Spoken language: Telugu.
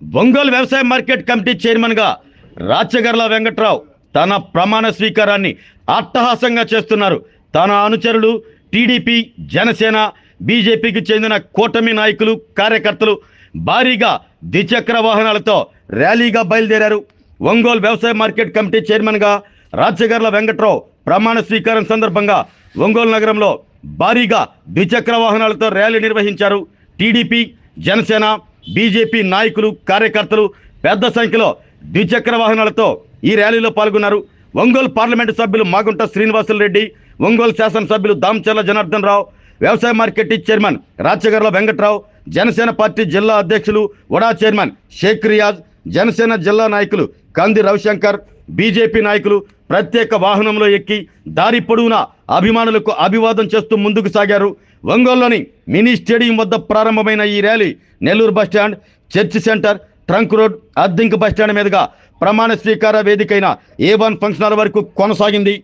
ఒంగోలు వ్యవసాయ మార్కెట్ కమిటీ చైర్మన్గా రాచగర్ల వెంకట్రావు తన ప్రమాణ స్వీకారాన్ని అట్టహాసంగా చేస్తున్నారు. తన అనుచరులు టీడీపీ, జనసేన, బీజేపీకి చెందిన కూటమి నాయకులు, కార్యకర్తలు భారీగా ద్విచక్ర వాహనాలతో ర్యాలీగా బయలుదేరారు. ఒంగోలు వ్యవసాయ మార్కెట్ కమిటీ చైర్మన్గా రాచగర్ల వెంకట్రావు ప్రమాణ స్వీకారం సందర్భంగా ఒంగోలు నగరంలో భారీగా ద్విచక్ర వాహనాలతో ర్యాలీ నిర్వహించారు. టీడీపీ, జనసేన, బీజేపీ నాయకులు, కార్యకర్తలు పెద్ద సంఖ్యలో ద్విచక్ర వాహనాలతో ఈ ర్యాలీలో పాల్గొన్నారు. ఒంగోలు పార్లమెంటు సభ్యులు మాగుంట శ్రీనివాసులరెడ్డి, ఒంగోలు శాసనసభ్యులు దామచర్ల జనార్దన్ రావు, వ్యవసాయ market chairman Rachagarla Venkatrao, Janasena party జిల్లా అధ్యక్షులు వడా చైర్మన్ షేక్ రియాజ్, జనసేన జిల్లా నాయకులు కంది రవిశంకర్, బీజేపీ నాయకులు ప్రత్యేక వాహనంలో ఎక్కి దారి పొడవునా అభిమానులకు అభివాదం చేస్తూ ముందుకు సాగారు. ఒంగోలులోని మినీ స్టేడియం వద్ద ప్రారంభమైన ఈ rally Nellore bus stand, church centre, trunk road, Addanki bus stand మీదుగా ప్రమాణ స్వీకార వేదికైన A1 ఫంక్షన్ హాల్ వరకు కొనసాగింది.